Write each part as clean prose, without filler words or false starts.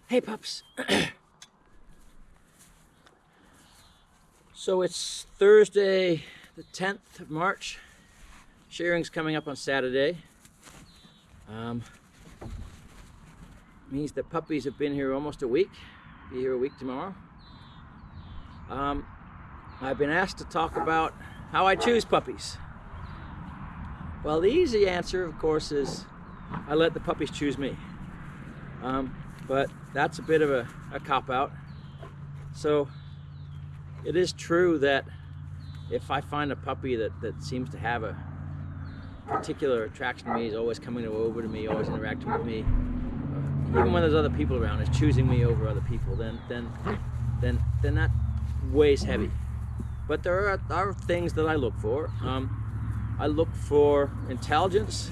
Hey pups. So it's Thursday the 10th of March. Shearing's coming up on Saturday. Means the puppies have been here almost a week. Be here a week tomorrow. I've been asked to talk about how I choose puppies. Well, the easy answer, of course, is I let the puppies choose me. But that's a bit of a cop-out. So it is true that if I find a puppy that seems to have a particular attraction to me, is always coming over to me, always interacting with me, even when there's other people around, is choosing me over other people, then that weighs heavy. But there are things that I look for. I look for intelligence.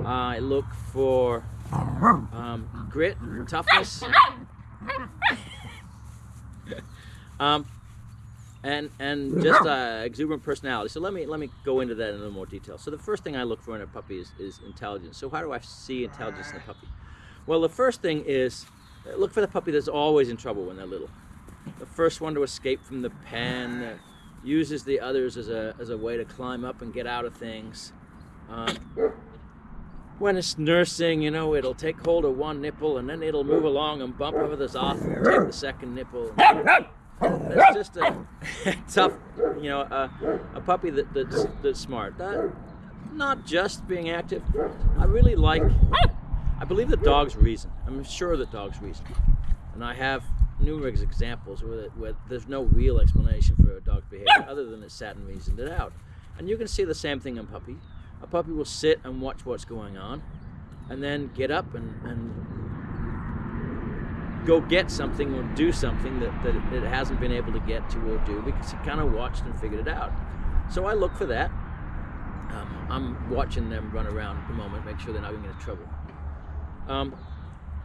I look for grit, toughness, and just exuberant personality. So let me go into that in a little more detail. So the first thing I look for in a puppy is intelligence. So how do I see intelligence in a puppy? Well, the first thing is look for the puppy that's always in trouble when they're little. The first one to escape from the pen, uses the others as a way to climb up and get out of things. When it's nursing, it'll take hold of one nipple and then it'll move along and bump others off and take the second nipple. That's just a tough, a puppy that's smart. Not just being active. I believe that dogs reason. I'm sure that dogs reason. And I have numerous examples where there's no real explanation for a dog's behavior other than it sat and reasoned it out. And you can see the same thing in a puppy. A puppy will sit and watch what's going on and then get up and go get something or do something that it hasn't been able to get to or do because it kind of watched and figured it out. So I look for that. I'm watching them run around at the moment, make sure they're not going to get into trouble.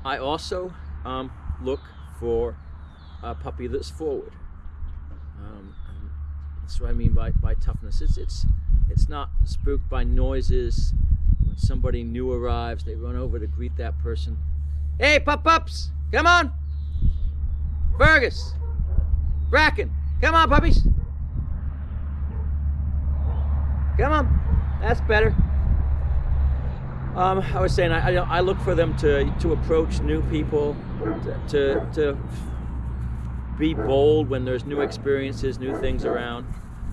I also look for a puppy that's forward. That's what I mean by toughness. It's not spooked by noises. When somebody new arrives, they run over to greet that person. Hey, pups, come on. Fergus, Bracken, come on, puppies. Come on, that's better. I was saying I look for them to approach new people, to be bold when there's new experiences, new things around.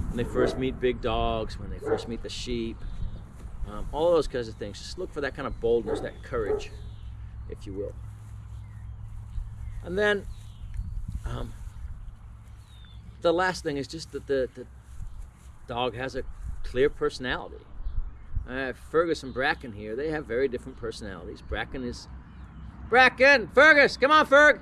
When they first meet big dogs, when they first meet the sheep, all those kinds of things. Just look for that kind of boldness, that courage, if you will. And then the last thing is just that the dog has a clear personality. Fergus and Bracken here, they have very different personalities. Bracken, Fergus, come on, Ferg.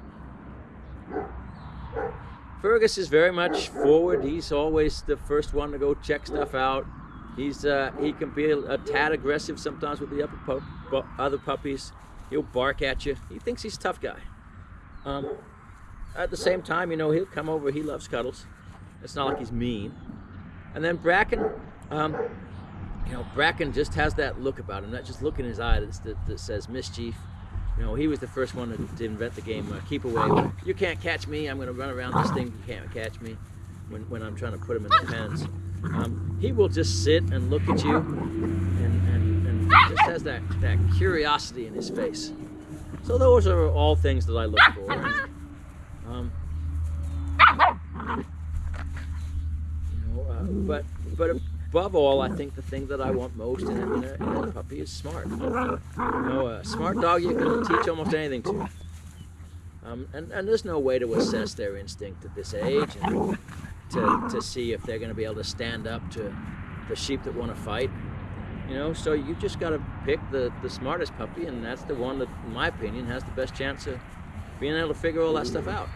Fergus is very much forward. He's always the first one to go check stuff out. He can be a tad aggressive sometimes with the other puppies. He'll bark at you. He thinks he's a tough guy. At the same time, he'll come over. He loves cuddles. It's not like he's mean. And then Bracken, Bracken just has that look about him, that just look in his eye that says mischief. He was the first one to invent the game keep away. You can't catch me. I'm going to run around this thing. You can't catch me when I'm trying to put him in the pens. He will just sit and look at you and just has that curiosity in his face. So those are all things that I look for. But above all, I think the thing that I want most in a puppy is smart. A smart dog you can teach almost anything to. And there's no way to assess their instinct at this age and to see if they're going to be able to stand up to the sheep that want to fight. So you just got to pick the smartest puppy, and that's the one that, in my opinion, has the best chance of being able to figure all that stuff out.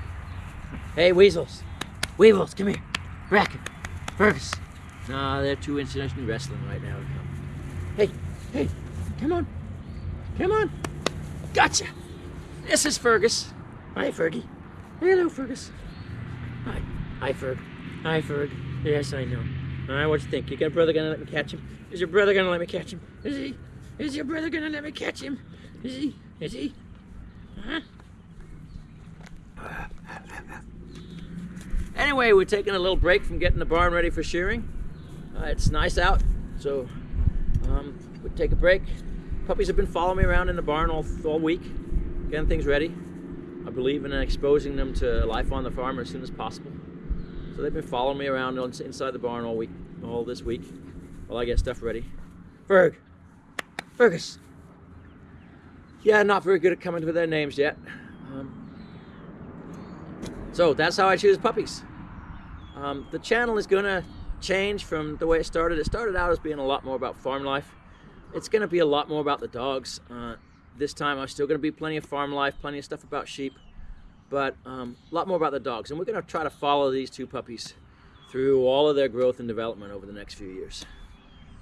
Hey, weasels, come here. Bracken, Fergus. No, they're too interested in wrestling right now. Hey, come on. Gotcha. This is Fergus. Hi, Fergie. Hello, Fergus. Hi, Ferg. Hi, Ferg. Yes, I know. All right, what do you think? Your brother gonna let me catch him? Is your brother gonna let me catch him? Is he? Is your brother gonna let me catch him? Is he? Huh? Anyway, we're taking a little break from getting the barn ready for shearing. It's nice out, so we take a break. Puppies have been following me around in the barn all week, getting things ready. I believe in exposing them to life on the farm as soon as possible. So they've been following me around inside the barn all this week, while I get stuff ready. Fergus. Yeah, not very good at coming with their names yet. So that's how I choose puppies. The channel is gonna change from the way it started. It started out as being a lot more about farm life. It's gonna be a lot more about the dogs. This time I'm still gonna be plenty of farm life, plenty of stuff about sheep, but a lot more about the dogs. And we're gonna try to follow these two puppies through all of their growth and development over the next few years.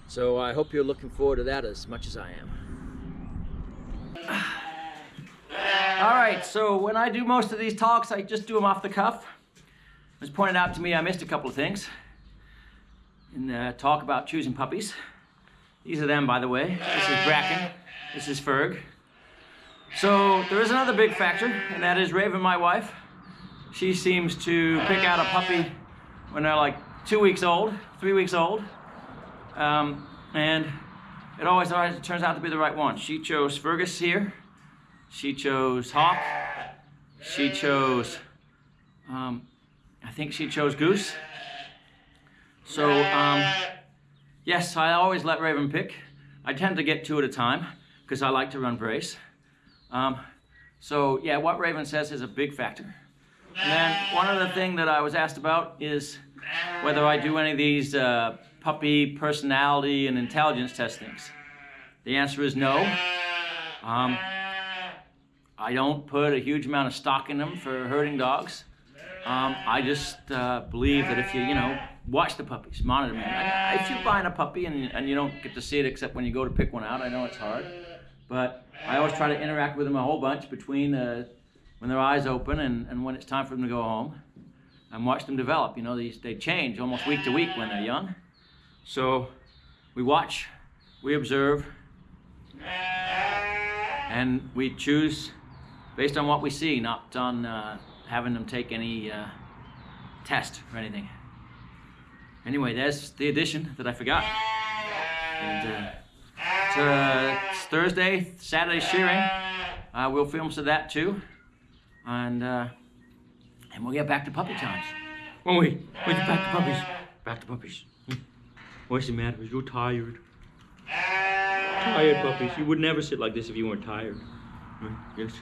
So I hope you're looking forward to that as much as I am. All right, so when I do most of these talks, I just do them off the cuff. It was pointed out to me I missed a couple of things in the talk about choosing puppies. These are them, by the way. This is Bracken, this is Ferg. So there is another big factor, and that is Raven, my wife. She seems to pick out a puppy when they're like 2 weeks old, 3 weeks old. And it always turns out to be the right one. She chose Fergus here. She chose Hawk. She chose, I think she chose Goose. So, yes, I always let Raven pick. I tend to get 2 at a time because I like to run brace. So, yeah, what Raven says is a big factor. And then one other thing that I was asked about is whether I do any of these puppy personality and intelligence testings. The answer is no. I don't put a huge amount of stock in them for herding dogs. I just believe that if you watch the puppies, monitor them. If you're buying a puppy and you don't get to see it except when you go to pick one out, I know it's hard. But I always try to interact with them a whole bunch between when their eyes open and when it's time for them to go home, and watch them develop. They change almost week to week when they're young. So we watch, we observe, and we choose based on what we see, not on having them take any test or anything. Anyway, there's the addition that I forgot. And it's Thursday, Saturday shearing. We'll film some of that too. And we'll get back to puppy times. When we get back to puppies. Back to puppies. What's the matter? You're tired. Tired puppies. You would never sit like this if you weren't tired. Yes.